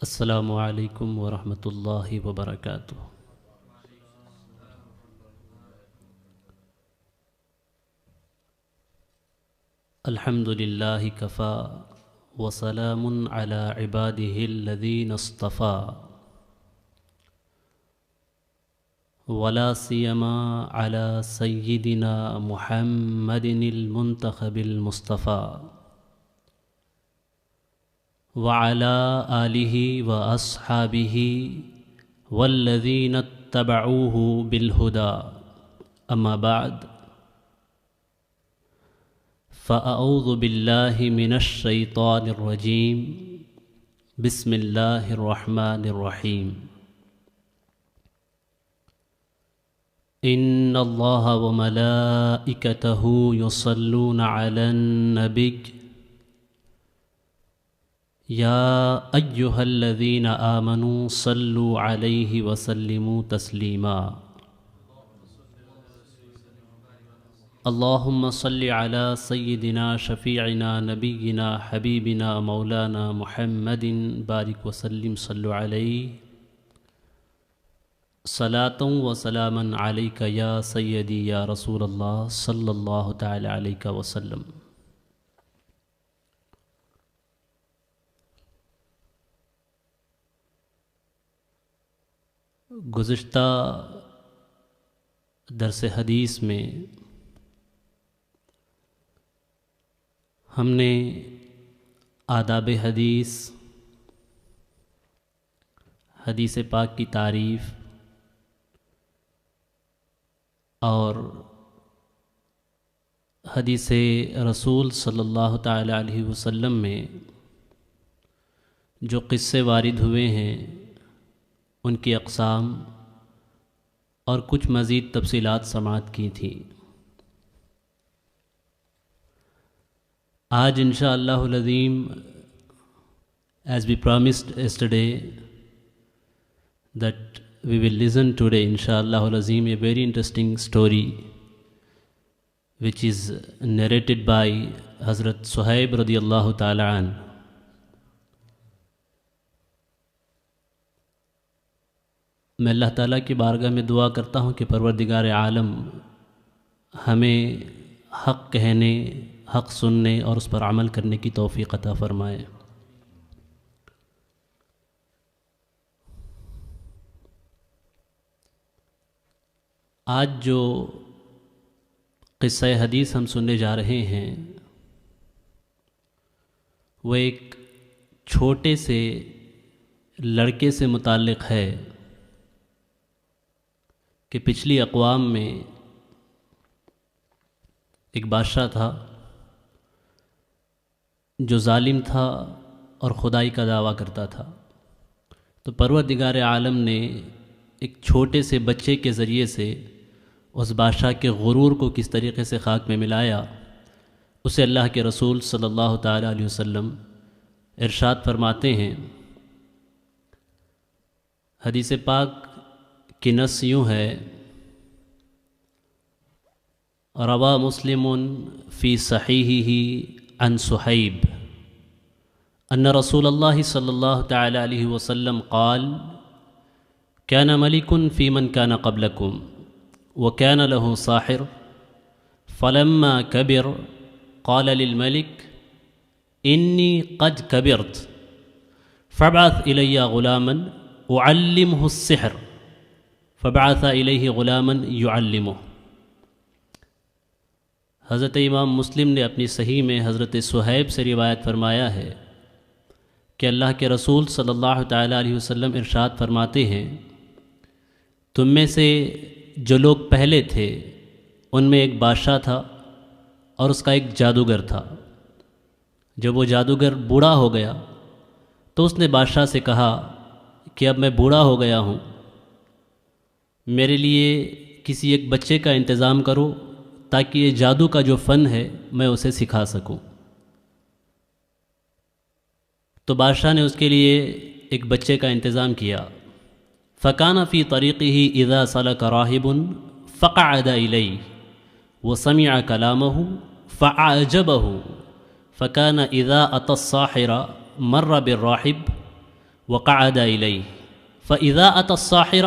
السلام علیکم ورحمۃ اللہ وبرکاتہ۔ الحمد للہ کفا وسلام علی عبادہ الذین اصطفیٰ ولا سیما علی سیدنا محمد المنتخب المصطفیٰ وعلى آلہ واصحابہ والذین اتبعوہ بالہدى اما بعد فاعوذ باللہ من الشیطان الرجیم بسم اللہ الرحمن الرحیم ان اللہ وملائکتہ یصلون علی النبی یا ایہا الذین آمنوا صلوا علیہ وسلموا تسلیما اللہم صل علی سیدنا شفیعنا نبینا حبیبنا مولانا محمد بارک وسلم صلوا علیہ صلاۃ و سلاما علیک یا سیدی یا رسول اللہ صلی اللہ تعالی علیہ وسلم۔ گزشتہ درس حدیث میں ہم نے آداب حدیث، حدیث پاک کی تعریف اور حدیث رسول صلی اللہ تعالی علیہ وسلم میں جو قصے وارد ہوئے ہیں ان کی اقسام اور کچھ مزید تفصیلات سماعت کی تھیں۔ آج انشاءاللہ العظیم as we promised yesterday that we will listen today inshallah al-azim a very interesting story which is narrated by Hazrat Suhaib radiyallahu ta'ala an۔ میں اللہ تعالیٰ کی بارگاہ میں دعا کرتا ہوں کہ پروردگار عالم ہمیں حق کہنے، حق سننے اور اس پر عمل کرنے کی توفیق عطا فرمائے۔ آج جو قصہ حدیث ہم سننے جا رہے ہیں وہ ایک چھوٹے سے لڑکے سے متعلق ہے کہ پچھلی اقوام میں ایک بادشاہ تھا جو ظالم تھا اور خدائی کا دعویٰ کرتا تھا، تو پروردگار عالم نے ایک چھوٹے سے بچے کے ذریعے سے اس بادشاہ کے غرور کو کس طریقے سے خاک میں ملایا، اسے اللہ کے رسول صلی اللہ تعالیٰ علیہ وسلم ارشاد فرماتے ہیں۔ حدیث پاک کی نص یوں ہے، روا مسلم فی صحیحہ عن صہیب ان رسول اللہ صلی اللہ تعالی علیہ وسلم قال كان ملك في من كان قبلكم وكان له ساحر فلما كبر قال للملك إني قد كبرت فابعث إلي غلاما أعلمه السحر فبعث إليه غلاما يعلمه۔ حضرت امام مسلم نے اپنی صحیح میں حضرت صہیب سے روایت فرمایا ہے کہ اللہ کے رسول صلی اللہ تعالیٰ علیہ وسلم ارشاد فرماتے ہیں، تم میں سے جو لوگ پہلے تھے ان میں ایک بادشاہ تھا اور اس کا ایک جادوگر تھا۔ جب وہ جادوگر بوڑھا ہو گیا تو اس نے بادشاہ سے کہا کہ اب میں بوڑھا ہو گیا ہوں، میرے لیے کسی ایک بچے کا انتظام کرو تاکہ یہ جادو کا جو فن ہے میں اسے سکھا سکوں۔ تو بادشاہ نے اس کے لیے ایک بچے کا انتظام کیا۔ فَكَانَ فِي طَرِيقِهِ إِذَا سَلَكَ رَاهِبٌ فَقَعَدَ إِلَيْهِ وَسَمِعَ كَلَامَهُ فَأَعْجَبَهُ فَكَانَ إِذَا أَتَى السَّاحِرَ مَرَّ بِالرَّاحِبِ وقعد إليه فإذا أتى الساحر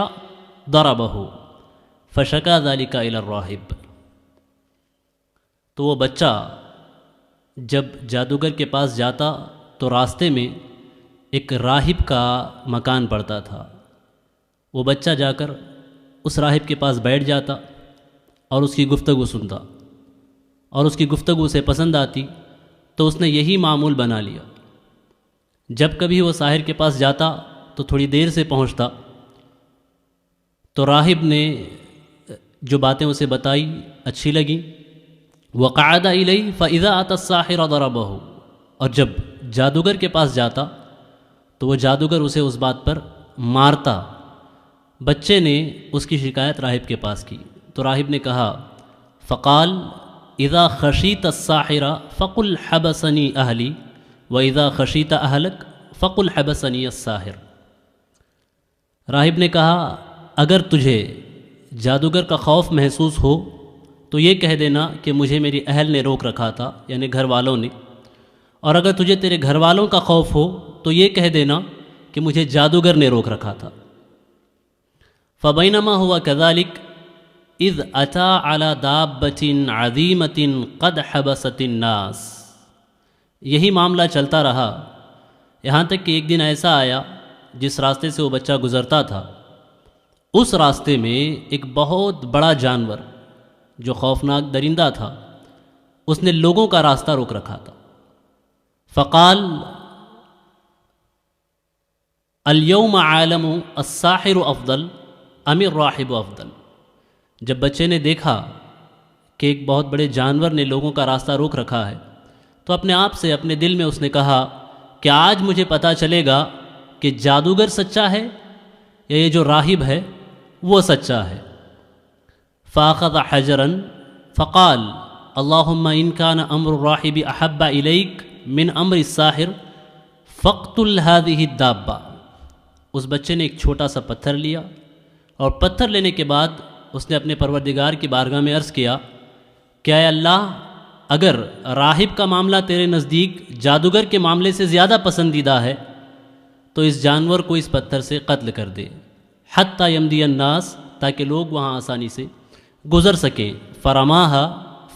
ضربه فشكى ذلك إلى الراهب۔ تو وہ بچہ جب جادوگر کے پاس جاتا تو راستے میں ایک راہب کا مکان پڑتا تھا۔ وہ بچہ جا کر اس راہب کے پاس بیٹھ جاتا اور اس کی گفتگو سنتا، اور اس کی گفتگو اسے پسند آتی تو اس نے یہی معمول بنا لیا۔ جب کبھی وہ ساحر کے پاس جاتا تو تھوڑی دیر سے پہنچتا، تو راہب نے جو باتیں اسے بتائی اچھی لگیں۔ وقعد الیہ فاذا اتى الساحر ضربه، اور جب جادوگر کے پاس جاتا تو وہ جادوگر اسے اس بات پر مارتا۔ بچے نے اس کی شکایت راہب کے پاس کی تو راہب نے کہا فقال اذا خشیت الساحر فقل حبسنی اہلی واذا خشیت اہلک فقل حبسنی الساحر۔ راہب نے کہا اگر تجھے جادوگر کا خوف محسوس ہو تو یہ کہہ دینا کہ مجھے میری اہل نے روک رکھا تھا، یعنی گھر والوں نے، اور اگر تجھے تیرے گھر والوں کا خوف ہو تو یہ کہہ دینا کہ مجھے جادوگر نے روک رکھا تھا۔ فبینما ہوا کذالک اذ اتی علی دابۃ عظیمۃ قد حبست الناس۔ یہی معاملہ چلتا رہا یہاں تک کہ ایک دن ایسا آیا جس راستے سے وہ بچہ گزرتا تھا، اس راستے میں ایک بہت بڑا جانور جو خوفناک درندہ تھا، اس نے لوگوں کا راستہ روک رکھا تھا۔ فقال اليوم عالم الساحر افضل ام الراہب افضل۔ جب بچے نے دیکھا کہ ایک بہت بڑے جانور نے لوگوں کا راستہ روک رکھا ہے تو اپنے آپ سے اپنے دل میں اس نے کہا کہ آج مجھے پتہ چلے گا کہ جادوگر سچا ہے یا یہ جو راہب ہے وہ سچا ہے۔ فاخذ حجرا فقال اللهم ان كان امر الراہب احب الیک من امر الساحر فاقتل هذه الدابہ۔ اس بچے نے ایک چھوٹا سا پتھر لیا اور پتھر لینے کے بعد اس نے اپنے پروردگار کی بارگاہ میں عرض کیا کہ اے اللہ، اگر راہب کا معاملہ تیرے نزدیک جادوگر کے معاملے سے زیادہ پسندیدہ ہے تو اس جانور کو اس پتھر سے قتل کر دے، حتی یمضی الناس، تاکہ لوگ وہاں آسانی سے گزر سکیں۔ فرماہا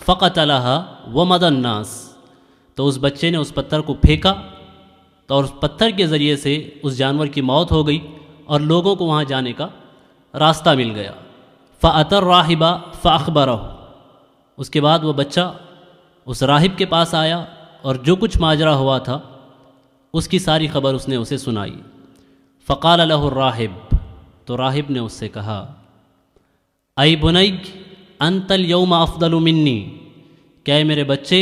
فقتلہا ومضى الناس۔ تو اس بچے نے اس پتھر کو پھینکا تو اور اس پتھر کے ذریعے سے اس جانور کی موت ہو گئی اور لوگوں کو وہاں جانے کا راستہ مل گیا۔ فأتی الراہب فأخبرہ۔ اس کے بعد وہ بچہ اس راہب کے پاس آیا اور جو کچھ ماجرا ہوا تھا اس کی ساری خبر اس نے اسے سنائی۔ فقال له الراہب، تو راہب نے اس سے کہا اے بنی انت اليوم افضل منی، کہ اے میرے بچے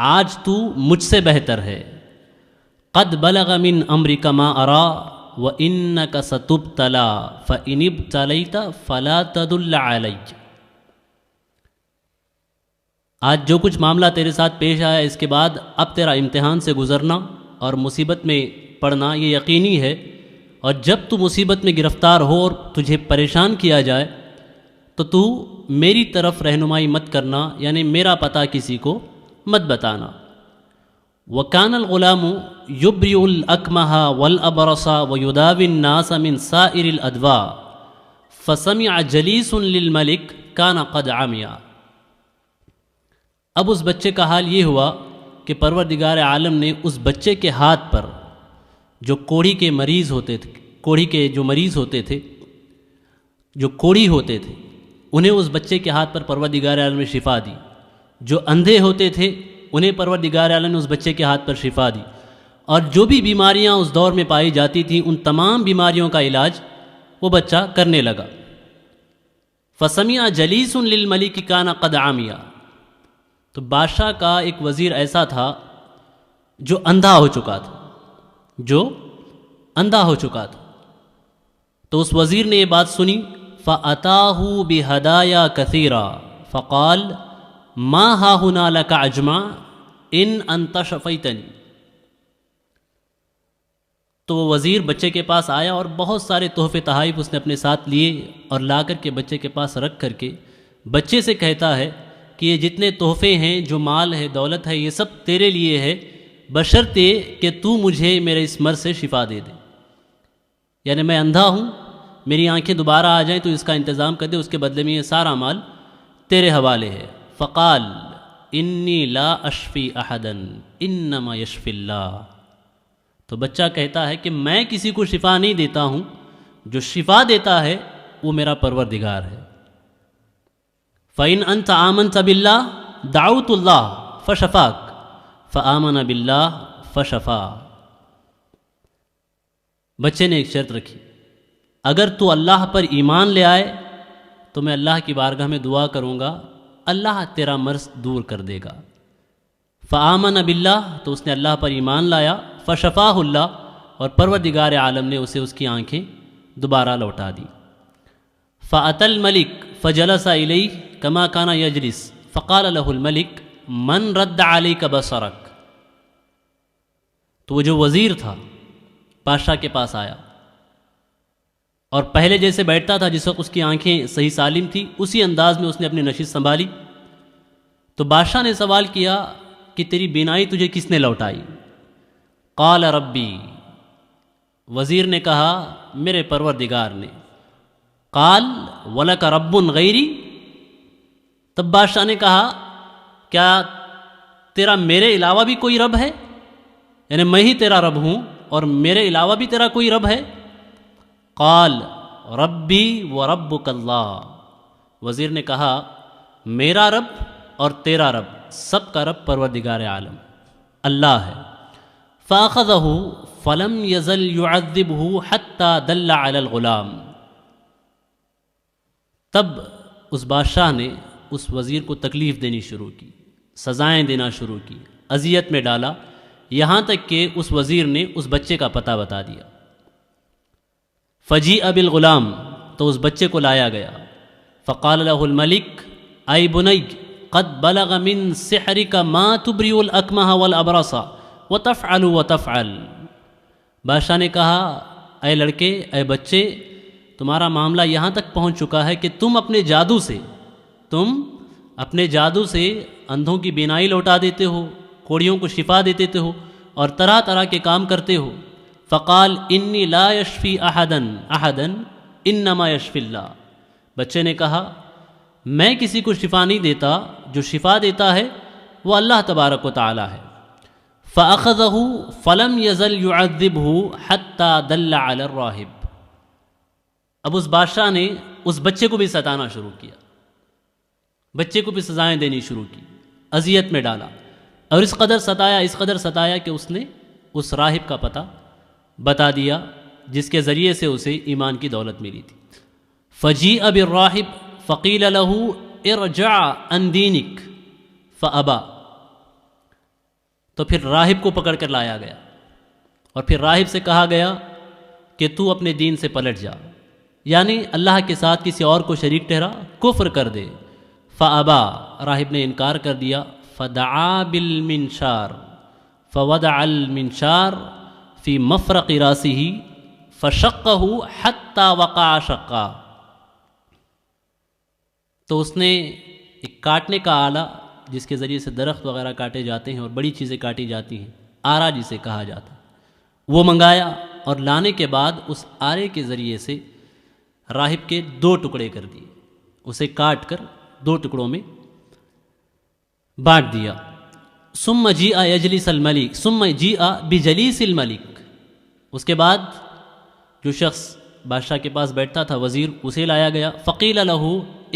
آج تو مجھ سے بہتر ہے۔ قد بلغ من امرک ما ارا وانک ستبتلی فان ابتلیت فلا تدل علی۔ آج جو کچھ معاملہ تیرے ساتھ پیش آیا اس کے بعد اب تیرا امتحان سے گزرنا اور مصیبت میں پڑنا یہ یقینی ہے، اور جب تو مصیبت میں گرفتار ہو اور تجھے پریشان کیا جائے تو میری طرف رہنمائی مت کرنا، یعنی میرا پتہ کسی کو مت بتانا۔ وَكَانَ الْغُلَامُ يُبْرِئُ الْأَكْمَحَ وَالْأَبْرَصَ وَيُدَاوِي النَّاسَ مِنْ سَائِرِ الْأَدْوَاءِ فَسَمِعَ جَلِيسٌ لِلْمَلِكِ كَانَ قَدْ عَمِيَ۔ اب اس بچے کا حال یہ ہوا کہ پروردگار عالم نے اس بچے کے ہاتھ پر جو کوڑھی کے مریض ہوتے تھے، کوڑھی کے جو مریض ہوتے تھے، جو کوڑھی ہوتے تھے، انہیں اس بچے کے ہاتھ پر پروردگار عالم نے شفا دی۔ جو اندھے ہوتے تھے انہیں پروردگار عالم نے اس بچے کے ہاتھ پر شفا دی، اور جو بھی بیماریاں اس دور میں پائی جاتی تھیں ان تمام بیماریوں کا علاج وہ بچہ کرنے لگا۔ فسمع جلیس للملک کان قد عامیہ۔ تو بادشاہ کا ایک وزیر ایسا تھا جو اندھا ہو چکا تھا، جو اندھا ہو چکا تھا۔ تو اس وزیر نے یہ بات سنی، فَأَتَاهُ بِهَدَايَا كَثِيرًا فَقَالَ مَا هَاهُنَا لَكَ أَجْمَعَ إِنْ أَنْتَ شَفَيْتَنِي۔ تو وہ وزیر بچے کے پاس آیا اور بہت سارے تحفے تحائف اس نے اپنے ساتھ لیے اور لا کر کے بچے کے پاس رکھ کر کے بچے سے کہتا ہے کہ یہ جتنے تحفے ہیں، جو مال ہے، دولت ہے، یہ سب تیرے لیے ہے، بشرطے کہ تو مجھے میرے اس مرض سے شفا دے دے۔ یعنی میں اندھا ہوں، میری آنکھیں دوبارہ آ جائیں تو اس کا انتظام کر دے، اس کے بدلے میں یہ سارا مال تیرے حوالے ہے۔ فقال انی لا اشفی احدا انما یشفی اللہ، تو بچہ کہتا ہے کہ میں کسی کو شفا نہیں دیتا ہوں، جو شفا دیتا ہے وہ میرا پروردگار ہے۔ فَإِنْ أَنْتَ آمَنْتَ بِاللَّهِ دَعَوْتُ اللَّهَ فَشَفَاكَ فَآمَنَ بِاللَّهِ فَشَفَا۔ بچے نے ایک شرط رکھی، اگر تو اللہ پر ایمان لے آئے تو میں اللہ کی بارگاہ میں دعا کروں گا، اللہ تیرا مرض دور کر دے گا۔ فآمن باللہ، تو اس نے اللہ پر ایمان لایا، فشفاہ اللہ، اور پروردگار عالم نے اسے اس کی آنکھیں دوبارہ لوٹا دی۔ فأتی الملک فجلس الیہ کما کان یجلس فقال له الملک من رد علیک بصرک، تو وہ جو وزیر تھا بادشاہ کے پاس آیا اور پہلے جیسے بیٹھتا تھا جس وقت اس کی آنکھیں صحیح سالم تھی، اسی انداز میں اس نے اپنی نشست سنبھالی۔ تو بادشاہ نے سوال کیا کہ تیری بینائی تجھے کس نے لوٹائی؟ قال ربی، وزیر نے کہا میرے پروردگار نے۔ قال ولک رب غیری، تب بادشاہ نے کہا کیا تیرا میرے علاوہ بھی کوئی رب ہے؟ یعنی میں ہی تیرا رب ہوں اور میرے علاوہ بھی تیرا کوئی رب ہے؟ قال ربی و ربک اللہ، وزیر نے کہا میرا رب اور تیرا رب، سب کا رب پروردگار عالم اللہ ہے۔ فاخذہ فلم یزل یعذبہ حتی دل علی الغلام، تب اس بادشاہ نے اس وزیر کو تکلیف دینی شروع کی، سزائیں دینا شروع کی، اذیت میں ڈالا، یہاں تک کہ اس وزیر نے اس بچے کا پتہ بتا دیا۔ فجیء بالغلام، تو اس بچے کو لایا گیا۔ فقال له الملک ای بنی قد بلغ من سحرک ما تبرئ الاکمہ والابرص وتفعل وتفعل، بادشاہ نے کہا اے لڑکے، اے بچے، تمہارا معاملہ یہاں تک پہنچ چکا ہے کہ تم اپنے جادو سے اندھوں کی بینائی لوٹا دیتے ہو، کوڑیوں کو شفا دیتے ہو اور طرح طرح کے کام کرتے ہو۔ فقال انی لا یشفی احدا انما یشفی اللہ، بچے نے کہا میں کسی کو شفا نہیں دیتا، جو شفا دیتا ہے وہ اللہ تبارک و تعالی ہے۔ فاخذہ فلم یزل یعذبہ حتی دل علی الراہب، اب اس بادشاہ نے اس بچے کو بھی ستانا شروع کیا، بچے کو بھی سزائیں دینی شروع کی، اذیت میں ڈالا، اور اس قدر ستایا کہ اس نے اس راہب کا پتہ بتا دیا جس کے ذریعے سے اسے ایمان کی دولت ملی تھی۔ فجیء بالراہب فقیل له ارجع عن دینک فابا، تو پھر راہب کو پکڑ کر لایا گیا اور پھر راہب سے کہا گیا کہ تو اپنے دین سے پلٹ جا، یعنی اللہ کے ساتھ کسی اور کو شریک ٹھہرا، کفر کر دے۔ فابا، راہب نے انکار کر دیا۔ فدعا بالمنشار فوضع المنشار فی مفرق راسہ فشقہ حتی وقع شقا، تو اس نے ایک کاٹنے کا آلہ جس کے ذریعے سے درخت وغیرہ کاٹے جاتے ہیں اور بڑی چیزیں کاٹی جاتی ہیں، آرا جسے کہا جاتا ہے، وہ منگایا اور لانے کے بعد اس آرے کے ذریعے سے راہب کے 2 ٹکڑے کر دیے، اسے کاٹ کر 2 ٹکڑوں میں بانٹ دیا۔ ثم جیء یجلس الملک ثم جیء بجلیس الملک، اس کے بعد جو شخص بادشاہ کے پاس بیٹھتا تھا وزیر، اسے لایا گیا۔ فقیل له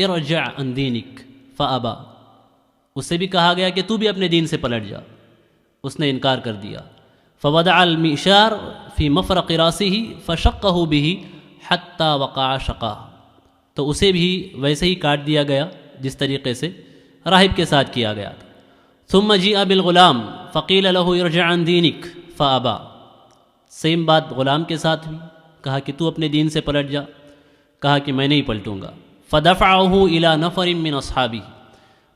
ارجع عن دینک فابا، اس سے بھی کہا گیا کہ تو بھی اپنے دین سے پلٹ جا، اس نے انکار کر دیا۔ فوضع المنشار فی مفرق راسہ فشقہ بہ حتی وقع شقا، تو اسے بھی ویسے ہی کاٹ دیا گیا جس طریقے سے راہب کے ساتھ کیا گیا تھا۔ ثم جیء بالغلام فقیل له ارجع عن دینک فابا، سیم بات غلام کے ساتھ بھی، کہا کہ تو اپنے دین سے پلٹ جا، کہا کہ میں نہیں پلٹوں گا۔ فدفعہ الی نفر من اصحابہ،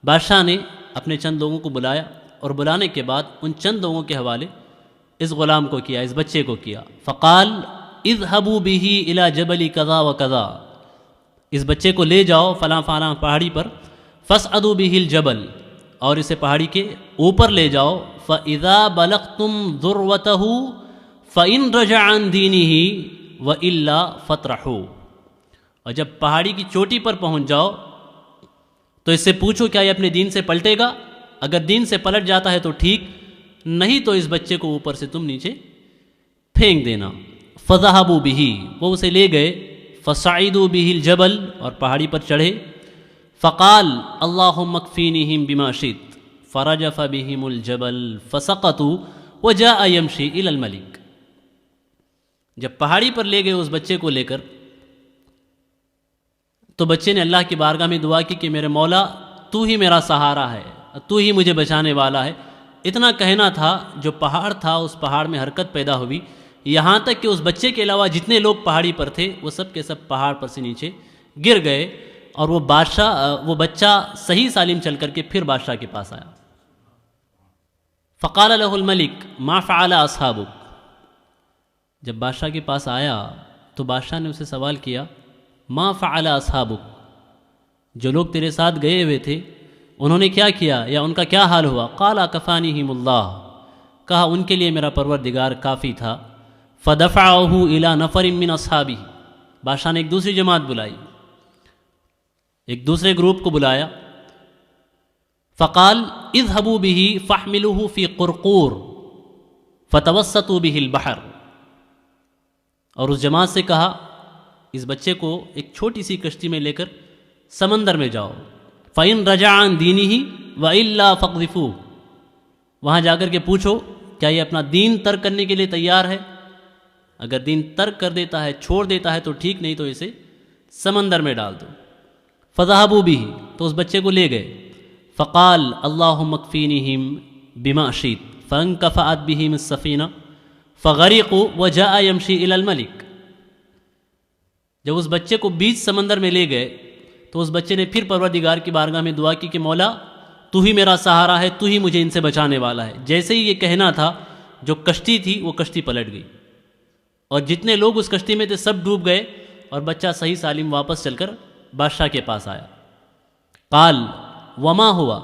بادشاہ نے اپنے چند لوگوں کو بلایا اور بلانے کے بعد ان چند لوگوں کے حوالے اس غلام کو کیا، اس بچے کو کیا۔ فقال اذهبوا به الى جبل کذا وکذا، اس بچے کو لے جاؤ فلاں فلاں پہاڑی پر، فاصعدوا به الجبل، اور اسے پہاڑی کے اوپر لے جاؤ۔ فاذا بلغتم ذروته فان رجع عن دینه وَإِلَّا فَطْرَحُوا، اور جب پہاڑی کی چوٹی پر پہنچ جاؤ تو اس سے پوچھو کیا یہ اپنے دین سے پلٹے گا، اگر دین سے پلٹ جاتا ہے تو ٹھیک، نہیں تو اس بچے کو اوپر سے تم نیچے پھینک دینا۔ فَذَهَبُوا بِهِ، وہ اسے لے گئے، فَصَعِدُوا بِهِ الْجَبَلَ، اور پہاڑی پر چڑھے، فَقَالَ اللَّهُمَّ اكْفِينِهِمْ بِمَا شِئْتَ فَرَجَفَ بِهِمُ الْجَبَلَ فَسَقَطُوا وَجَاءَ يَمْشِي إِلَى الْمَلِكِ، جب پہاڑی پر لے گئے اس بچے کو لے کر تو بچے نے اللہ کی بارگاہ میں دعا کی کہ میرے مولا تو ہی میرا سہارا ہے، تو ہی مجھے بچانے والا ہے۔ اتنا کہنا تھا، جو پہاڑ تھا اس پہاڑ میں حرکت پیدا ہوئی، یہاں تک کہ اس بچے کے علاوہ جتنے لوگ پہاڑی پر تھے وہ سب کے سب پہاڑ پر سے نیچے گر گئے، اور وہ بچہ صحیح سالم چل کر کے پھر بادشاہ کے پاس آیا۔ فقال له الملک ما فعل اصحابک، جب بادشاہ کے پاس آیا تو بادشاہ نے اسے سوال کیا ما فعل اصحابک، جو لوگ تیرے ساتھ گئے ہوئے تھے انہوں نے کیا کیا یا ان کا کیا حال ہوا؟ قال کفانیہم اللہ، کہا ان کے لیے میرا پروردگار کافی تھا۔ فدفعہ الی نفر من اصحابہ، بادشاہ نے ایک دوسری جماعت بلائی، ایک دوسرے گروپ کو بلایا۔ فقال اذهبوا به فاحملوه في قرقور فتوسطوا به البحر، اور اس جماعت سے کہا اس بچے کو ایک چھوٹی سی کشتی میں لے کر سمندر میں جاؤ، فَإِن رَجَعَ عَن دِينِهِ وَإِلَّا فَاقْذِفُوهُ، وہاں جا کر کے پوچھو کیا یہ اپنا دین ترک کرنے کے لیے تیار ہے، اگر دین ترک کر دیتا ہے، چھوڑ دیتا ہے تو ٹھیک، نہیں تو اسے سمندر میں ڈال دو۔ فَذَهَبُوا بِهِ، تو اس بچے کو لے گئے۔ فقال اللہم اکفینہم بما شئت فانکفأت بہم السفینہ فغرقوا وجاء یمشی الی الملک، جب اس بچے کو بیچ سمندر میں لے گئے تو اس بچے نے پھر پروردگار کی بارگاہ میں دعا کی کہ مولا تو ہی میرا سہارا ہے، تو ہی مجھے ان سے بچانے والا ہے۔ جیسے ہی یہ کہنا تھا جو کشتی تھی وہ کشتی پلٹ گئی، اور جتنے لوگ اس کشتی میں تھے سب ڈوب گئے، اور بچہ صحیح سالم واپس چل کر بادشاہ کے پاس آیا۔ قال وما ہوا،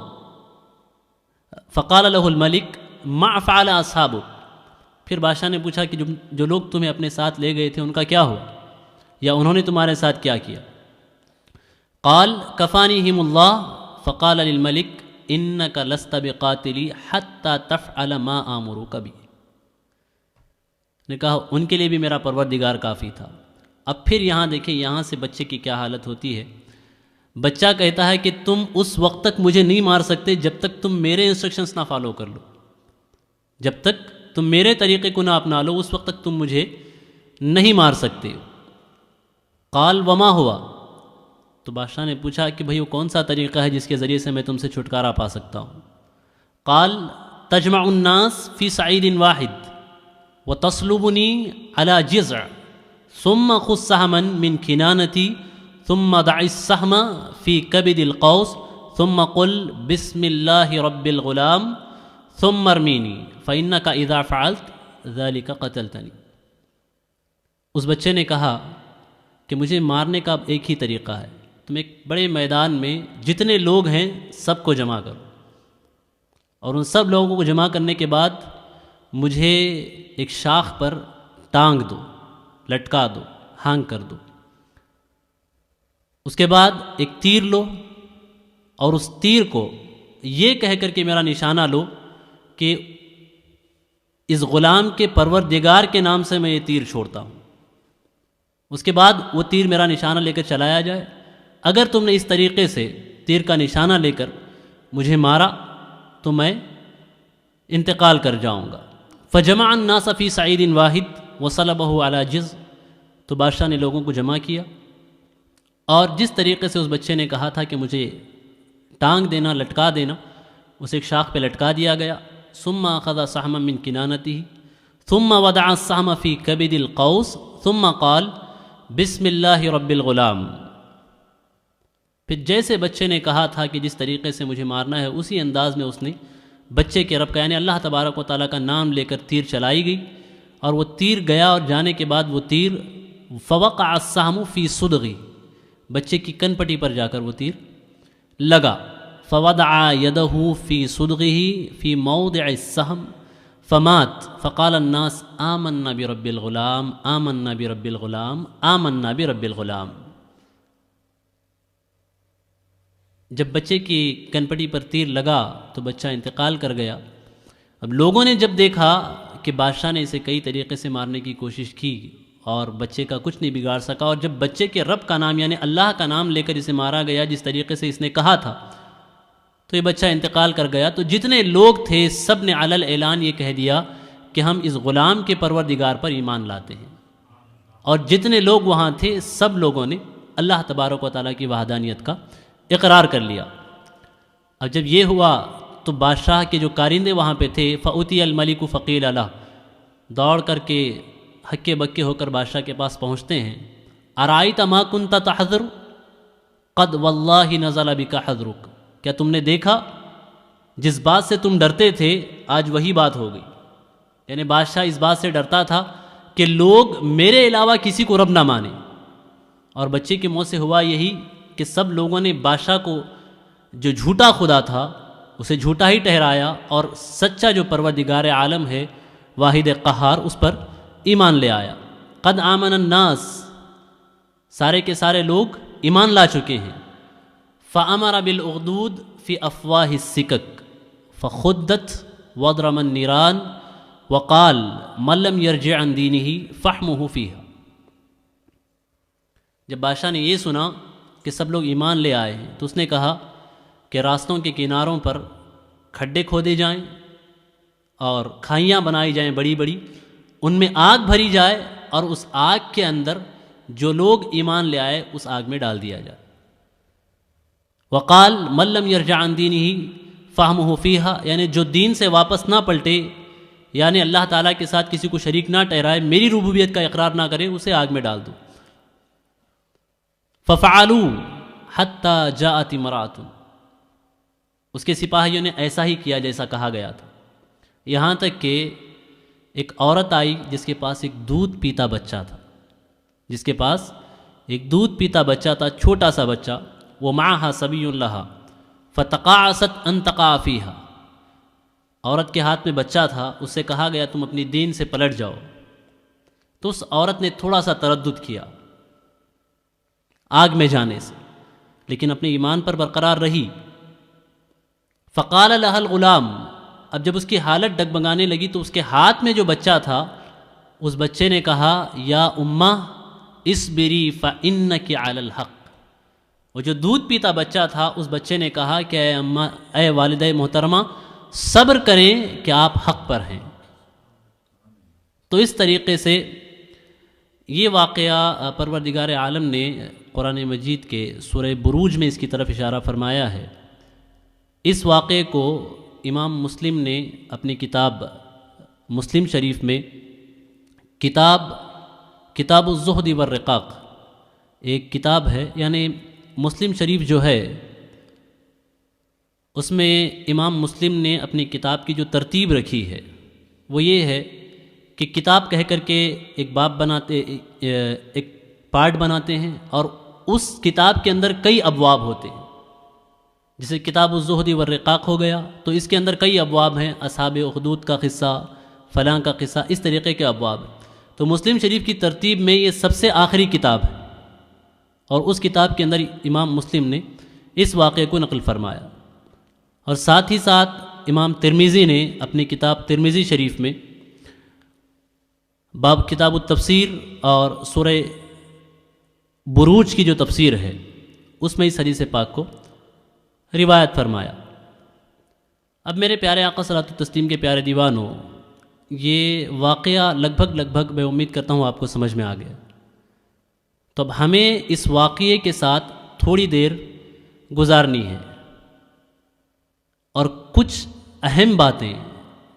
فقال له الملک ما فعل اصحابک، پھر بادشاہ نے پوچھا کہ جو لوگ تمہیں اپنے ساتھ لے گئے تھے ان کا کیا ہوا، یا انہوں نے تمہارے ساتھ کیا کیا؟ قال کفانیہم اللہ، فقال للملک انک لست بقاتلی حتی تفعل ما آمرک بہ، نے کہا ان کے لیے بھی میرا پروردگار کافی تھا۔ اب پھر یہاں دیکھیں، یہاں سے بچے کی کیا حالت ہوتی ہے۔ بچہ کہتا ہے کہ تم اس وقت تک مجھے نہیں مار سکتے جب تک تم میرے انسٹرکشنز نہ فالو کر لو، جب تک تم میرے طریقے کو نہ اپنا لو اس وقت تک تم مجھے نہیں مار سکتے۔ قال وما ہوا، تو بادشاہ نے پوچھا کہ بھئی وہ کون سا طریقہ ہے جس کے ذریعے سے میں تم سے چھٹکارا پا سکتا ہوں؟ قال تجمع الناس فی صعید واحد وتصلبنی علی جذع ثم خذ سہما من کنانتی ثم دع السهم في كبد القوس ثم قل بسم الله رب الغلام ثم ارمینی فإنك اذا فعلت ذلك قتلتنی، اس بچے نے کہا کہ مجھے مارنے کا ایک ہی طریقہ ہے، تم ایک بڑے میدان میں جتنے لوگ ہیں سب کو جمع کرو، اور ان سب لوگوں کو جمع کرنے کے بعد مجھے ایک شاخ پر ٹانگ دو، لٹکا دو، ہانگ کر دو، اس کے بعد ایک تیر لو اور اس تیر کو یہ کہہ کر کے میرا نشانہ لو کہ اس غلام کے پروردگار کے نام سے میں یہ تیر چھوڑتا ہوں، اس کے بعد وہ تیر میرا نشانہ لے کر چلایا جائے۔ اگر تم نے اس طریقے سے تیر کا نشانہ لے کر مجھے مارا تو میں انتقال کر جاؤں گا۔ فجمع الناس فی صعید واحد وصلبہ علی جذع، تو بادشاہ نے لوگوں کو جمع کیا، اور جس طریقے سے اس بچے نے کہا تھا کہ مجھے ٹانگ دینا، لٹکا دینا، اسے ایک شاخ پہ لٹکا دیا گیا۔ ثم اخذ سہما من کنانتہ ثم وضع السہم فی کبد القوس ثم قال بسم اللہ رب الغلام، پھر جیسے بچے نے کہا تھا کہ جس طریقے سے مجھے مارنا ہے اسی انداز میں اس نے بچے کے رب کا یعنی اللہ تبارک و تعالیٰ کا نام لے کر تیر چلائی گئی، اور وہ تیر گیا، اور جانے کے بعد وہ تیر فوقع السہم فی صدغی، بچے کی کن پٹی پر جا کر وہ تیر لگا۔ فوضع یدہ فی صدغہ فی موضع السہم فمات فقال الناس آمنا برب الغلام آمنا برب الغلام آمنا برب الغلام۔ جب بچے کی کنپٹی پر تیر لگا تو بچہ انتقال کر گیا۔ اب لوگوں نے جب دیکھا کہ بادشاہ نے اسے کئی طریقے سے مارنے کی کوشش کی اور بچے کا کچھ نہیں بگاڑ سکا، اور جب بچے کے رب کا نام یعنی اللہ کا نام لے کر اسے مارا گیا جس طریقے سے اس نے کہا تھا، تو یہ بچہ انتقال کر گیا۔ تو جتنے لوگ تھے سب نے علل اعلان یہ کہہ دیا کہ ہم اس غلام کے پروردگار پر ایمان لاتے ہیں، اور جتنے لوگ وہاں تھے سب لوگوں نے اللہ تبارک و تعالیٰ کی وحدانیت کا اقرار کر لیا۔ اب جب یہ ہوا تو بادشاہ کے جو کارندے وہاں پہ تھے، فأتی الملک فقیل لہ، دوڑ کر کے ہکے بکے ہو کر بادشاہ کے پاس پہنچتے ہیں۔ ارائیت ما کنت تحذر قد واللہ نزل بک حذرک، کیا تم نے دیکھا جس بات سے تم ڈرتے تھے آج وہی بات ہو گئی۔ یعنی بادشاہ اس بات سے ڈرتا تھا کہ لوگ میرے علاوہ کسی کو رب نہ مانیں، اور بچے کے منہ سے ہوا یہی کہ سب لوگوں نے بادشاہ کو جو جھوٹا خدا تھا اسے جھوٹا ہی ٹھہرایا، اور سچا جو پروردگار عالم ہے واحد قہار اس پر ایمان لے آیا۔ قد آمن الناس، سارے کے سارے لوگ ایمان لا چکے ہیں۔ فأمر بالأخدود فی افواہ السکک فخدت وضرم النیران وقال من لم یرجع عن دینہ فحمہ فیہا۔ جب بادشاہ نے یہ سنا کہ سب لوگ ایمان لے آئے ہیں تو اس نے کہا کہ راستوں کے کناروں پر کھڈے کھودے جائیں اور کھائیاں بنائی جائیں بڑی بڑی، ان میں آگ بھری جائے اور اس آگ کے اندر جو لوگ ایمان لے آئے اس آگ میں ڈال دیا جائے۔ وقال من لم یرجع عن دینہ فحمہ فیہا، یعنی جو دین سے واپس نہ پلٹے، یعنی اللہ تعالیٰ کے ساتھ کسی کو شریک نہ ٹھہرائے، میری ربوبیت کا اقرار نہ کرے، اسے آگ میں ڈال دو۔ ففعلوا حتی جاءت امرأۃ، اس کے سپاہیوں نے ایسا ہی کیا جیسا کہا گیا تھا، یہاں تک کہ ایک عورت آئی جس کے پاس ایک دودھ پیتا بچہ تھا، جس کے پاس ایک دودھ پیتا بچہ تھا، چھوٹا سا بچہ، ومعها صبی لہا فتقاعست ان تقع فیہا، عورت کے ہاتھ میں بچہ تھا، اس سے کہا گیا تم اپنی دین سے پلٹ جاؤ، تو اس عورت نے تھوڑا سا تردد کیا آگ میں جانے سے، لیکن اپنے ایمان پر برقرار رہی۔ فقال لها الغلام، اب جب اس کی حالت ڈگمگانے لگی تو اس کے ہاتھ میں جو بچہ تھا اس بچے نے کہا یا امہ اصبری فانک علی الحق، وہ جو دودھ پیتا بچہ تھا اس بچے نے کہا کہ اے اماں، اے والدہ محترمہ، صبر کریں کہ آپ حق پر ہیں۔ تو اس طریقے سے یہ واقعہ پروردگار عالم نے قرآن مجید کے سورہ بروج میں اس کی طرف اشارہ فرمایا ہے۔ اس واقعے کو امام مسلم نے اپنی کتاب مسلم شریف میں کتاب الزہد والرقاق ایک کتاب ہے، یعنی مسلم شریف جو ہے اس میں امام مسلم نے اپنی کتاب کی جو ترتیب رکھی ہے وہ یہ ہے کہ کتاب کہہ کر کے ایک باب بناتے، ایک پارٹ بناتے ہیں، اور اس کتاب کے اندر کئی ابواب ہوتے ہیں، جیسے کتاب الزہد والرقاق ہو گیا تو اس کے اندر کئی ابواب ہیں، اصحاب اخدود کا قصہ، فلاں کا قصہ، اس طریقے کے ابواب ہیں۔ تو مسلم شریف کی ترتیب میں یہ سب سے آخری کتاب ہے، اور اس کتاب کے اندر امام مسلم نے اس واقعے کو نقل فرمایا، اور ساتھ ہی ساتھ امام ترمذی نے اپنی کتاب ترمذی شریف میں باب کتاب التفسیر اور سورہ بروج کی جو تفسیر ہے اس میں اس حدیث پاک کو روایت فرمایا۔ اب میرے پیارے آقا صلاۃ التسلیم کے پیارے دیوانوں، یہ واقعہ لگ بھگ میں امید کرتا ہوں آپ کو سمجھ میں آ گیا۔ تو اب ہمیں اس واقعے کے ساتھ تھوڑی دیر گزارنی ہے، اور کچھ اہم باتیں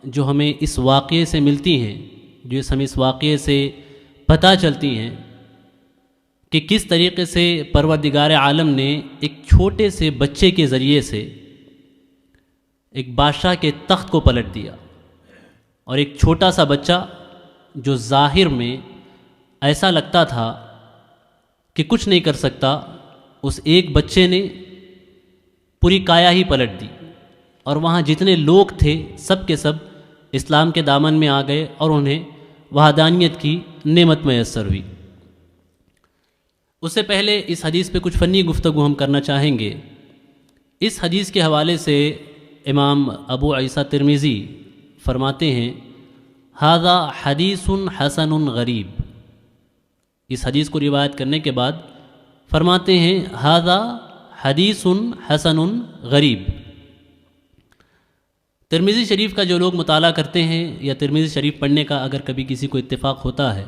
جو ہمیں اس واقعے سے ملتی ہیں، جو ہمیں اس واقعے سے پتہ چلتی ہیں کہ کس طریقے سے پروردگار عالم نے ایک چھوٹے سے بچے کے ذریعے سے ایک بادشاہ کے تخت کو پلٹ دیا، اور ایک چھوٹا سا بچہ جو ظاہر میں ایسا لگتا تھا کہ کچھ نہیں کر سکتا، اس ایک بچے نے پوری کایا ہی پلٹ دی، اور وہاں جتنے لوگ تھے سب کے سب اسلام کے دامن میں آ گئے اور انہیں وحدانیت کی نعمت میسر ہوئی۔ اس سے پہلے اس حدیث پہ کچھ فنی گفتگو ہم کرنا چاہیں گے۔ اس حدیث کے حوالے سے امام ابو عیسیٰ ترمذی فرماتے ہیں ھذا حدیث حسن غریب۔ اس حدیث کو روایت کرنے کے بعد فرماتے ہیں ھذا حدیث حسن غریب۔ ترمذی شریف کا جو لوگ مطالعہ کرتے ہیں یا ترمذی شریف پڑھنے کا اگر کبھی کسی کو اتفاق ہوتا ہے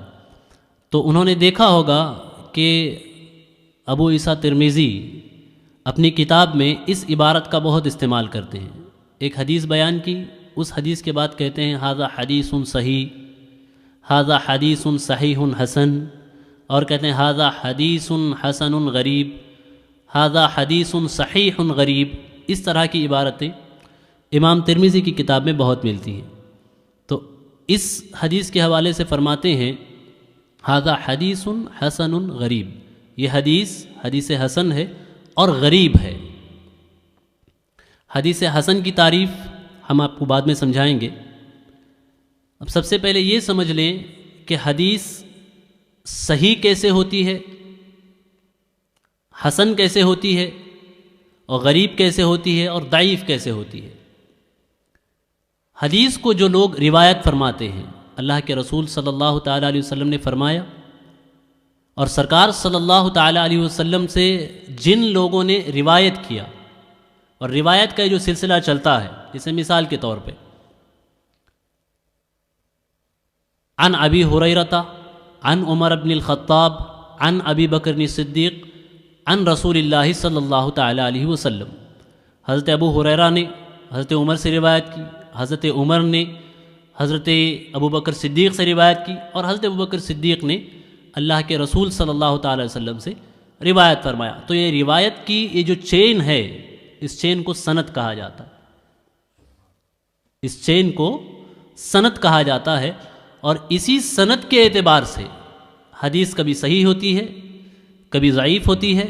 تو انہوں نے دیکھا ہوگا کہ ابو عیسیٰ ترمذی اپنی کتاب میں اس عبارت کا بہت استعمال کرتے ہیں۔ ایک حدیث بیان کی، اس حدیث کے بعد کہتے ہیں ھذا حدیث صحیح، ھذا حدیث صحیح حسن، اور کہتے ہیں ھذا حدیث حسن غریب، ھذا حدیث صحیح غریب۔ اس طرح کی عبارتیں امام ترمذی کی کتاب میں بہت ملتی ہیں۔ تو اس حدیث کے حوالے سے فرماتے ہیں ھذا حدیث حسن غریب، یہ حدیث حسن ہے اور غریب ہے۔ حدیث حسن کی تعریف ہم آپ کو بعد میں سمجھائیں گے۔ اب سب سے پہلے یہ سمجھ لیں کہ حدیث صحیح کیسے ہوتی ہے، حسن کیسے ہوتی ہے، اور غریب کیسے ہوتی ہے، اور ضعیف کیسے ہوتی ہے۔ حدیث کو جو لوگ روایت فرماتے ہیں، اللہ کے رسول صلی اللہ تعالیٰ علیہ وسلم نے فرمایا، اور سرکار صلی اللہ تعالیٰ علیہ وسلم سے جن لوگوں نے روایت کیا، اور روایت کا جو سلسلہ چلتا ہے، جیسے مثال کے طور پہ عن ابی ہریرہ عن عمر بن الخطاب عن ابی بکر صدیق عن رسول اللہ صلی اللہ تعالیٰ علیہ وسلم۔ حضرت ابو ہریرہ نے حضرت عمر سے روایت کی، حضرت عمر نے حضرت ابو بکر صدیق سے روایت کی، اور حضرت ابو بکر صدیق نے اللہ کے رسول صلی اللہ تعالیٰ علیہ وسلم سے روایت فرمایا۔ تو یہ روایت کی یہ جو چین ہے، اس چین کو سند کہا جاتا ہے، اس چین کو سند کہا جاتا ہے، اور اسی سند کے اعتبار سے حدیث کبھی صحیح ہوتی ہے، کبھی ضعیف ہوتی ہے،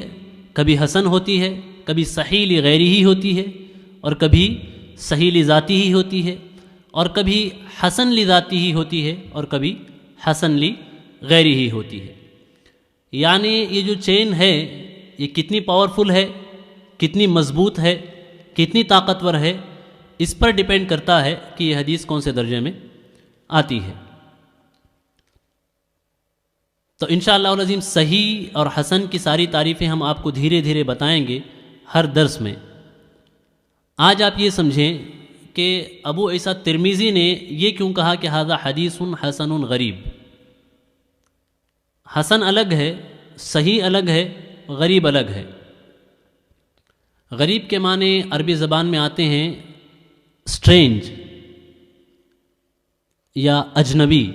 کبھی حسن ہوتی ہے، کبھی صحیح لغیرہ ہی ہوتی ہے، اور کبھی صحیح لذاتی ہی ہوتی ہے، اور کبھی حسن لذاتی ہی ہوتی ہے، اور کبھی حسن لغیرہ ہی ہوتی ہے۔ یعنی یہ جو چین ہے یہ کتنی پاورفل ہے، کتنی مضبوط ہے، کتنی طاقتور ہے، اس پر ڈیپینڈ کرتا ہے کہ یہ حدیث کون سے درجے میں آتی ہے۔ تو انشاءاللہ العظیم صحیح اور حسن کی ساری تعریفیں ہم آپ کو دھیرے دھیرے بتائیں گے ہر درس میں۔ آج آپ یہ سمجھیں کہ ابو عیسیٰ ترمذی نے یہ کیوں کہا کہ ھذا حدیث حسن غریب۔ حسن الگ ہے، صحیح الگ ہے، غریب الگ ہے۔ غریب کے معنی عربی زبان میں آتے ہیں اسٹرینج یا اجنبی۔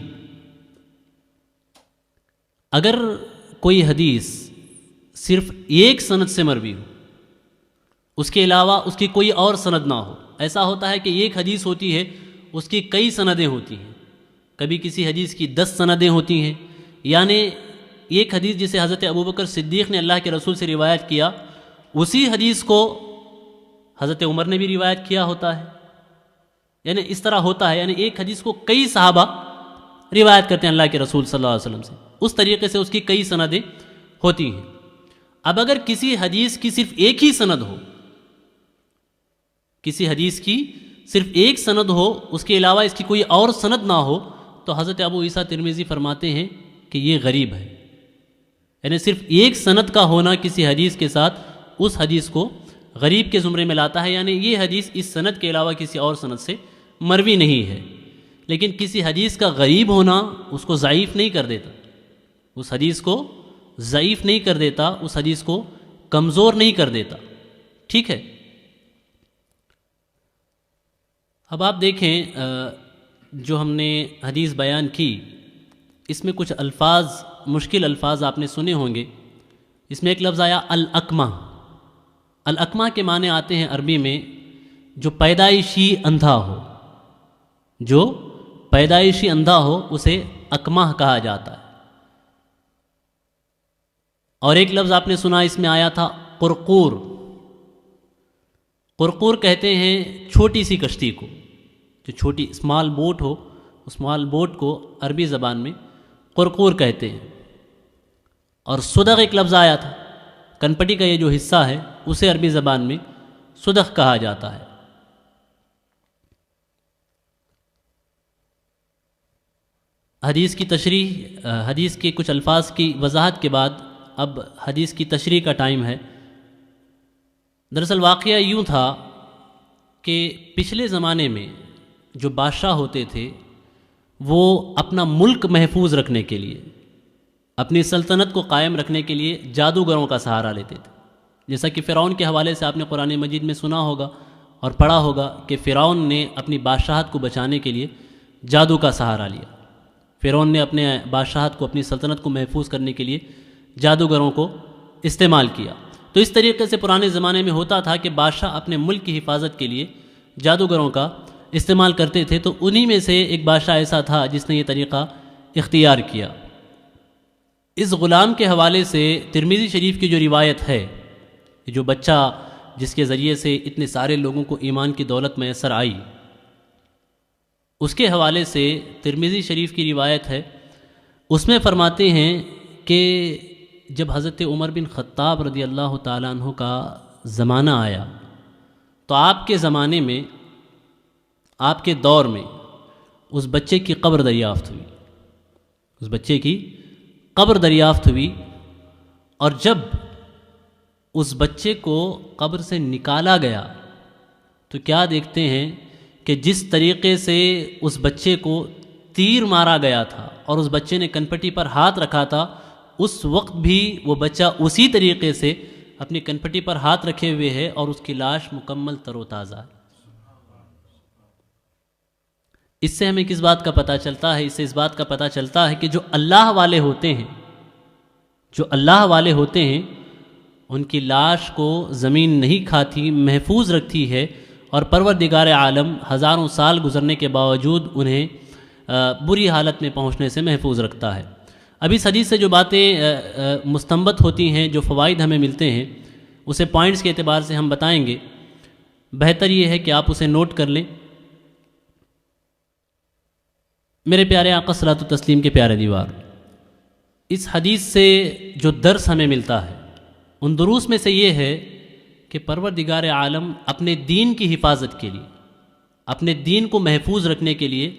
اگر کوئی حدیث صرف ایک سند سے مروی ہو، اس کے علاوہ اس کی کوئی اور سند نہ ہو، ایسا ہوتا ہے کہ ایک حدیث ہوتی ہے اس کی کئی سندیں ہوتی ہیں، کبھی کسی حدیث کی 10 سندیں ہوتی ہیں، یعنی ایک حدیث جسے حضرت ابوبکر صدیق نے اللہ کے رسول سے روایت کیا، اسی حدیث کو حضرت عمر نے بھی روایت کیا ہوتا ہے، یعنی اس طرح ہوتا ہے، یعنی ایک حدیث کو کئی صحابہ روایت کرتے ہیں اللہ کے رسول صلی اللہ علیہ وسلم سے، اس طریقے سے اس کی کئی سندیں ہوتی ہیں۔ اب اگر کسی حدیث کی صرف ایک ہی سند ہو، کسی حدیث کی صرف ایک سند ہو، اس کے علاوہ اس کی کوئی اور سند نہ ہو، تو حضرت ابو عیسیٰ ترمذی فرماتے ہیں کہ یہ غریب ہے، یعنی صرف ایک سند کا ہونا کسی حدیث کے ساتھ اس حدیث کو غریب کے زمرے میں لاتا ہے، یعنی یہ حدیث اس سند کے علاوہ کسی اور سند سے مروی نہیں ہے۔ لیکن کسی حدیث کا غریب ہونا اس کو ضعیف نہیں کر دیتا، اس حدیث کو ضعیف نہیں کر دیتا، اس حدیث کو کمزور نہیں کر دیتا، ٹھیک ہے۔ اب آپ دیکھیں جو ہم نے حدیث بیان کی، اس میں کچھ الفاظ، مشکل الفاظ آپ نے سنے ہوں گے۔ اس میں ایک لفظ آیا الاکمہ۔ الاکمہ کے معنی آتے ہیں عربی میں جو پیدائشی اندھا ہو، جو پیدائشی اندھا ہو اسے اکمہ کہا جاتا ہے۔ اور ایک لفظ آپ نے سنا اس میں آیا تھا قرقور۔ قرقور کہتے ہیں چھوٹی سی کشتی کو، جو چھوٹی اسمال بوٹ ہو، اسمال بوٹ کو عربی زبان میں قرقور کہتے ہیں. اور صدغ ایک لفظ آیا تھا، کنپٹی کا یہ جو حصہ ہے اسے عربی زبان میں صدغ کہا جاتا ہے. حدیث کی تشریح، حدیث کے کچھ الفاظ کی وضاحت کے بعد اب حدیث کی تشریح کا ٹائم ہے. دراصل واقعہ یوں تھا کہ پچھلے زمانے میں جو بادشاہ ہوتے تھے وہ اپنا ملک محفوظ رکھنے کے لیے، اپنی سلطنت کو قائم رکھنے کے لیے جادوگروں کا سہارا لیتے تھے. جیسا کہ فرعون کے حوالے سے آپ نے قرآن مجید میں سنا ہوگا اور پڑھا ہوگا کہ فرعون نے اپنی بادشاہت کو بچانے کے لیے جادو کا سہارا لیا. فرعون نے اپنے بادشاہت کو، اپنی سلطنت کو محفوظ کرنے کے لیے جادوگروں کو استعمال کیا. تو اس طریقے سے پرانے زمانے میں ہوتا تھا کہ بادشاہ اپنے ملک کی حفاظت کے لیے جادوگروں کا استعمال کرتے تھے. تو انہی میں سے ایک بادشاہ ایسا تھا جس نے یہ طریقہ اختیار کیا. اس غلام کے حوالے سے ترمذی شریف کی جو روایت ہے، جو بچہ جس کے ذریعے سے اتنے سارے لوگوں کو ایمان کی دولت میسر آئی، اس کے حوالے سے ترمذی شریف کی روایت ہے. اس میں فرماتے ہیں کہ جب حضرت عمر بن خطاب رضی اللہ تعالیٰ عنہ کا زمانہ آیا تو آپ کے زمانے میں، آپ کے دور میں اس بچے کی قبر دریافت ہوئی. اس بچے کی قبر دریافت ہوئی، اور جب اس بچے کو قبر سے نکالا گیا تو کیا دیکھتے ہیں کہ جس طریقے سے اس بچے کو تیر مارا گیا تھا اور اس بچے نے کنپٹی پر ہاتھ رکھا تھا، اس وقت بھی وہ بچہ اسی طریقے سے اپنی کنپٹی پر ہاتھ رکھے ہوئے ہے اور اس کی لاش مکمل تر و تازہ ہے. اس سے ہمیں کس بات کا پتہ چلتا ہے؟ اس سے اس بات کا پتہ چلتا ہے کہ جو اللہ والے ہوتے ہیں، جو اللہ والے ہوتے ہیں، ان کی لاش کو زمین نہیں کھاتی، محفوظ رکھتی ہے، اور پروردگار عالم ہزاروں سال گزرنے کے باوجود انہیں بری حالت میں پہنچنے سے محفوظ رکھتا ہے. اب اس حدیث سے جو باتیں مستنبط ہوتی ہیں، جو فوائد ہمیں ملتے ہیں، اسے پوائنٹس کے اعتبار سے ہم بتائیں گے. بہتر یہ ہے کہ آپ اسے نوٹ کر لیں. میرے پیارے آقا صلاۃ و تسلیم کے پیارے دیوار، اس حدیث سے جو درس ہمیں ملتا ہے، ان دروس میں سے یہ ہے کہ پروردگار عالم اپنے دین کی حفاظت کے لیے، اپنے دین کو محفوظ رکھنے کے لیے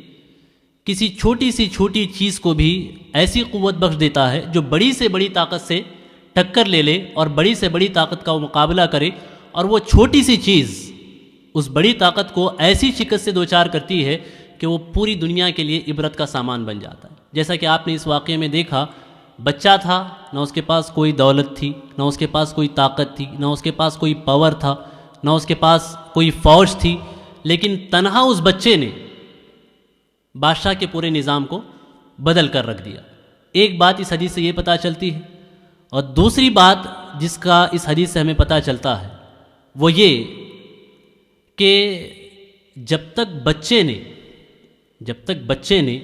کسی چھوٹی سی چھوٹی چیز کو بھی ایسی قوت بخش دیتا ہے جو بڑی سے بڑی طاقت سے ٹکر لے لے اور بڑی سے بڑی طاقت کا وہ مقابلہ کرے، اور وہ چھوٹی سی چیز اس بڑی طاقت کو ایسی شکست سے دوچار کرتی ہے کہ وہ پوری دنیا کے لیے عبرت کا سامان بن جاتا ہے. جیسا کہ آپ نے اس واقعے میں دیکھا، بچہ تھا، نہ اس کے پاس کوئی دولت تھی، نہ اس کے پاس کوئی طاقت تھی، نہ اس کے پاس کوئی پاور تھا، نہ اس کے پاس کوئی فوج تھی، لیکن تنہا اس بچے نے بادشاہ کے پورے نظام کو بدل کر رکھ دیا. ایک بات اس حدیث سے یہ پتہ چلتی ہے، اور دوسری بات جس کا اس حدیث سے ہمیں پتہ چلتا ہے وہ یہ کہ جب تک بچے نے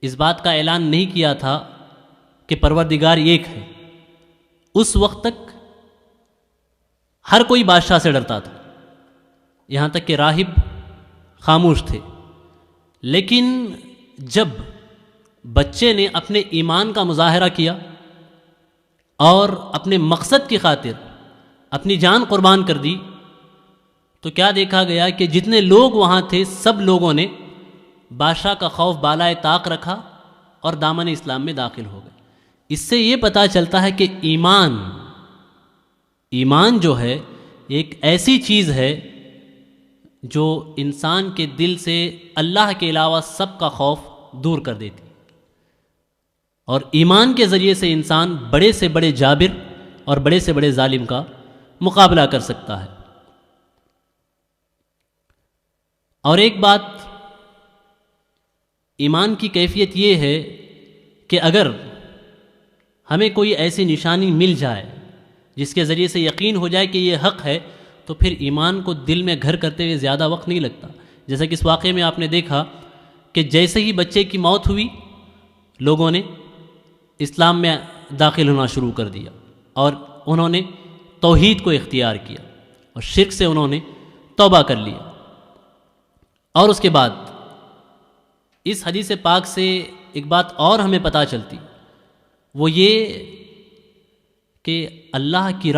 اس بات کا اعلان نہیں کیا تھا کہ پروردگار ایک ہے، اس وقت تک ہر کوئی بادشاہ سے ڈرتا تھا، یہاں تک کہ راہب خاموش تھے. لیکن جب بچے نے اپنے ایمان کا مظاہرہ کیا اور اپنے مقصد کی خاطر اپنی جان قربان کر دی، تو کیا دیکھا گیا کہ جتنے لوگ وہاں تھے سب لوگوں نے بادشاہ کا خوف بالائے طاق رکھا اور دامن اسلام میں داخل ہو گئے. اس سے یہ پتہ چلتا ہے کہ ایمان جو ہے ایک ایسی چیز ہے جو انسان کے دل سے اللہ کے علاوہ سب کا خوف دور کر دیتی، اور ایمان کے ذریعے سے انسان بڑے سے بڑے جابر اور بڑے سے بڑے ظالم کا مقابلہ کر سکتا ہے. اور ایک بات، ایمان کی کیفیت یہ ہے کہ اگر ہمیں کوئی ایسی نشانی مل جائے جس کے ذریعے سے یقین ہو جائے کہ یہ حق ہے، تو پھر ایمان کو دل میں گھر کرتے ہوئے زیادہ وقت نہیں لگتا. جیسا کہ اس واقعے میں آپ نے دیکھا کہ جیسے ہی بچے کی موت ہوئی، لوگوں نے اسلام میں داخل ہونا شروع کر دیا اور انہوں نے توحید کو اختیار کیا اور شرک سے انہوں نے توبہ کر لیا. اور اس کے بعد اس حدیث پاک سے ایک بات اور ہمیں پتہ چلتی، وہ یہ کہ اللہ کی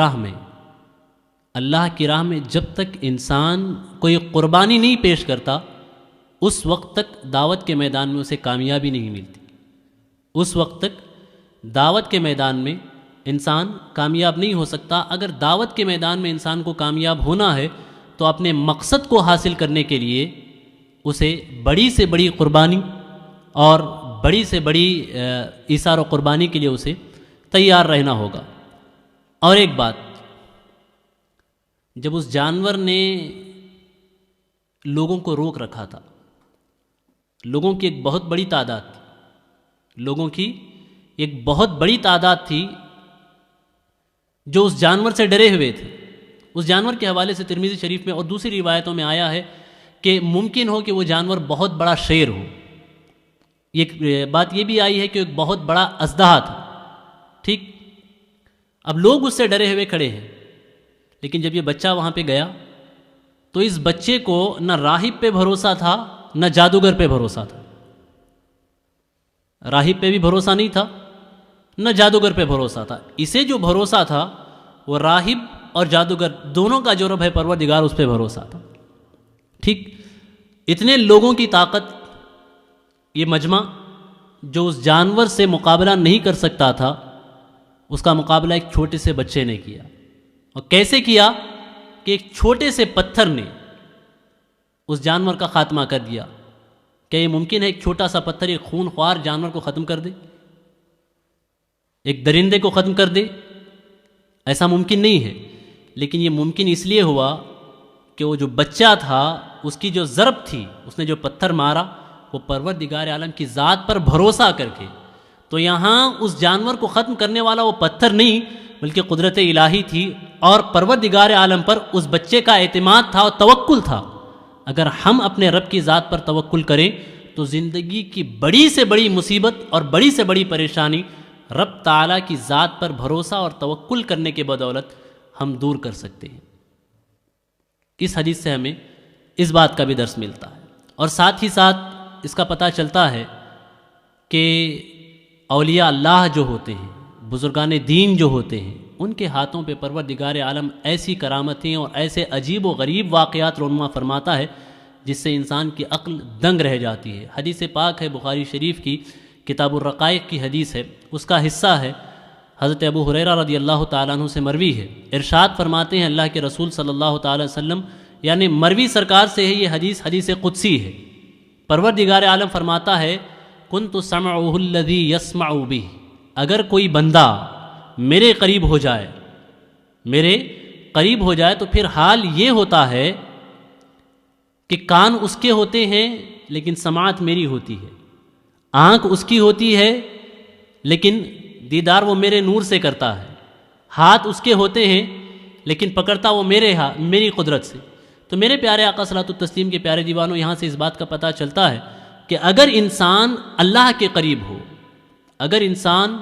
راہ میں جب تک انسان کوئی قربانی نہیں پیش کرتا، اس وقت تک دعوت کے میدان میں اسے کامیابی نہیں ملتی۔ اس وقت تک دعوت کے میدان میں انسان کامیاب نہیں ہو سکتا۔ اگر دعوت کے میدان میں انسان کو کامیاب ہونا ہے تو اپنے مقصد کو حاصل کرنے کے لیے اسے بڑی سے بڑی قربانی اور بڑی سے بڑی ایثار و قربانی کے لیے اسے تیار رہنا ہوگا۔ اور ایک بات، جب اس جانور نے لوگوں کو روک رکھا تھا، لوگوں کی ایک بہت بڑی تعداد تھی جو اس جانور سے ڈرے ہوئے تھے۔ اس جانور کے حوالے سے ترمذی شریف میں اور دوسری روایتوں میں آیا ہے کہ ممکن ہو کہ وہ جانور بہت بڑا شیر ہو۔ یہ بات یہ بھی آئی ہے کہ ایک بہت بڑا اژدہا تھا، ٹھیک۔ اب لوگ اس سے ڈرے ہوئے کھڑے ہیں، لیکن جب یہ بچہ وہاں پہ گیا تو اس بچے کو نہ راہب پہ بھروسہ تھا نہ جادوگر پہ بھروسہ تھا۔ راہب پہ بھی بھروسہ نہیں تھا، نہ جادوگر پہ بھروسہ تھا۔ اسے جو بھروسہ تھا وہ راہب اور جادوگر دونوں کا جو رب ہے پروردگار، اس پہ بھروسہ تھا، ٹھیک۔ اتنے لوگوں کی طاقت، یہ مجمع جو اس جانور سے مقابلہ نہیں کر سکتا تھا، اس کا مقابلہ ایک چھوٹے سے بچے نے کیا۔ اور کیسے کیا کہ ایک چھوٹے سے پتھر نے اس جانور کا خاتمہ کر دیا۔ کیا یہ ممکن ہے ایک چھوٹا سا پتھر ایک خون خوار جانور کو ختم کر دے، ایک درندے کو ختم کر دے؟ ایسا ممکن نہیں ہے، لیکن یہ ممکن اس لیے ہوا کہ وہ جو بچہ تھا، اس کی جو ضرب تھی، اس نے جو پتھر مارا، وہ پروردگار عالم کی ذات پر بھروسہ کر کے۔ تو یہاں اس جانور کو ختم کرنے والا وہ پتھر نہیں بلکہ قدرت الہی تھی، اور پروردگار عالم پر اس بچے کا اعتماد تھا اور توکل تھا۔ اگر ہم اپنے رب کی ذات پر توکل کریں تو زندگی کی بڑی سے بڑی مصیبت اور بڑی سے بڑی پریشانی رب تعالیٰ کی ذات پر بھروسہ اور توکل کرنے کے بدولت ہم دور کر سکتے ہیں۔ اس حدیث سے ہمیں اس بات کا بھی درس ملتا ہے، اور ساتھ ہی ساتھ اس کا پتہ چلتا ہے کہ اولیاء اللہ جو ہوتے ہیں، بزرگان دین جو ہوتے ہیں، ان کے ہاتھوں پہ پروردگار عالم ایسی کرامتیں اور ایسے عجیب و غریب واقعات رونما فرماتا ہے جس سے انسان کی عقل دنگ رہ جاتی ہے۔ حدیث پاک ہے بخاری شریف کی، کتاب الرقائق کی حدیث ہے، اس کا حصہ ہے، حضرت ابو ہریرہ رضی اللہ تعالیٰ عنہ سے مروی ہے۔ ارشاد فرماتے ہیں اللہ کے رسول صلی اللہ تعالیٰ وسلم، یعنی مروی سرکار سے ہے یہ حدیث، حدیث قدسی ہے۔ پروردگار عالم فرماتا ہے کنت سمعہ الذی یسمع بہ، اگر کوئی بندہ میرے قریب ہو جائے تو پھر حال یہ ہوتا ہے کہ کان اس کے ہوتے ہیں لیکن سماعت میری ہوتی ہے، آنکھ اس کی ہوتی ہے لیکن دیدار وہ میرے نور سے کرتا ہے، ہاتھ اس کے ہوتے ہیں لیکن پکڑتا وہ میری قدرت سے۔ تو میرے پیارے آقا صلاۃ التسلیم کے پیارے دیوانوں، یہاں سے اس بات کا پتہ چلتا ہے کہ اگر انسان اللہ کے قریب ہو، اگر انسان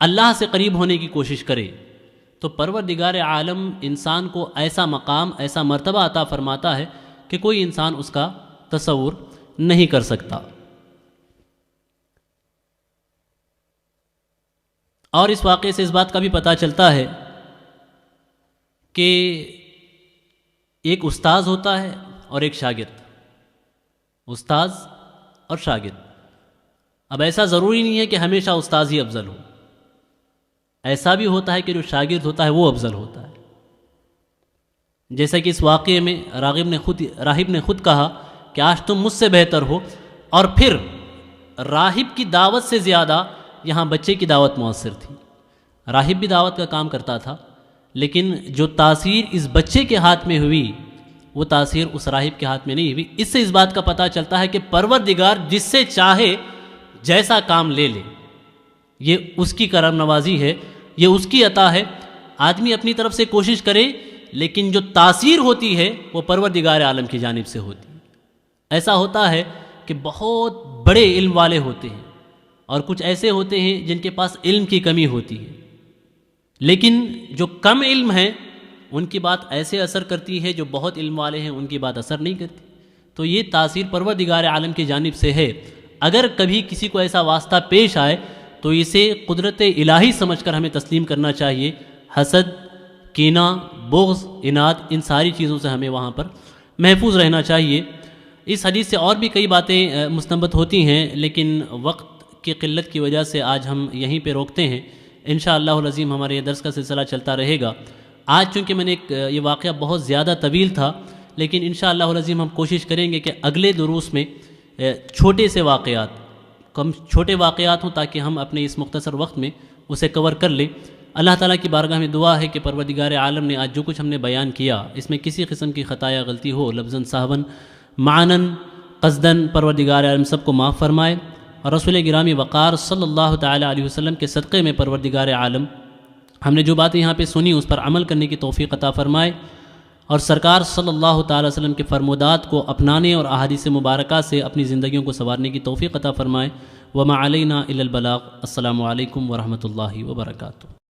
اللہ سے قریب ہونے کی کوشش کرے تو پروردگار عالم انسان کو ایسا مقام، ایسا مرتبہ عطا فرماتا ہے کہ کوئی انسان اس کا تصور نہیں کر سکتا۔ اور اس واقعے سے اس بات کا بھی پتہ چلتا ہے کہ ایک استاذ ہوتا ہے اور ایک شاگرد، استاذ اور شاگرد۔ اب ایسا ضروری نہیں ہے کہ ہمیشہ استاذ ہی افضل ہو، ایسا بھی ہوتا ہے کہ جو شاگرد ہوتا ہے وہ افضل ہوتا ہے۔ جیسا کہ اس واقعے میں راہب نے خود کہا کہ آج تم مجھ سے بہتر ہو، اور پھر راہب کی دعوت سے زیادہ یہاں بچے کی دعوت مؤثر تھی۔ راہب بھی دعوت کا کام کرتا تھا، لیکن جو تاثیر اس بچے کے ہاتھ میں ہوئی وہ تاثیر اس راہب کے ہاتھ میں نہیں ہوئی۔ اس سے اس بات کا پتہ چلتا ہے کہ پروردگار جس سے چاہے جیسا کام لے لے، یہ اس کی کرم نوازی ہے، یہ اس کی عطا ہے۔ آدمی اپنی طرف سے کوشش کرے لیکن جو تاثیر ہوتی ہے وہ پروردگار عالم کی جانب سے ہوتی ہے۔ ایسا ہوتا ہے کہ بہت بڑے علم والے ہوتے ہیں اور کچھ ایسے ہوتے ہیں جن کے پاس علم کی کمی ہوتی ہے، لیکن جو کم علم ہیں ان کی بات ایسے اثر کرتی ہے، جو بہت علم والے ہیں ان کی بات اثر نہیں کرتی۔ تو یہ تاثیر پروردگار عالم کی جانب سے ہے۔ اگر کبھی کسی کو ایسا واسطہ پیش آئے تو اسے قدرت الہی سمجھ کر ہمیں تسلیم کرنا چاہیے۔ حسد، کینہ، بغض، عناد، ان ساری چیزوں سے ہمیں وہاں پر محفوظ رہنا چاہیے۔ اس حدیث سے اور بھی کئی باتیں مستنبط ہوتی ہیں، لیکن وقت کی قلت کی وجہ سے آج ہم یہیں پہ روکتے ہیں۔ انشاءاللہ العظیم ہمارے یہ درس کا سلسلہ چلتا رہے گا۔ آج چونکہ میں نے یہ واقعہ بہت زیادہ طویل تھا، لیکن انشاءاللہ العظیم ہم کوشش کریں گے کہ اگلے دروس میں چھوٹے سے واقعات، کم چھوٹے واقعات ہوں تاکہ ہم اپنے اس مختصر وقت میں اسے کور کر لیں۔ اللہ تعالیٰ کی بارگاہ میں دعا ہے کہ پروردگار عالم نے آج جو کچھ ہم نے بیان کیا، اس میں کسی قسم کی خطا یا غلطی ہو، لفظاً سہواً معناً قصداً، پروردگار عالم سب کو معاف فرمائے، اور رسول گرامی وقار صلی اللہ تعالیٰ علیہ وسلم کے صدقے میں پروردگار عالم ہم نے جو باتیں یہاں پہ سنی اس پر عمل کرنے کی توفیق عطا فرمائے، اور سرکار صلی اللہ تعالیٰ علیہ وسلم کے فرمودات کو اپنانے اور احادیث مبارکہ سے اپنی زندگیوں کو سنوارنے کی توفیق عطا فرمائے۔ وما علینا الا البلاغ۔ السلام علیکم ورحمۃ اللہ وبرکاتہ۔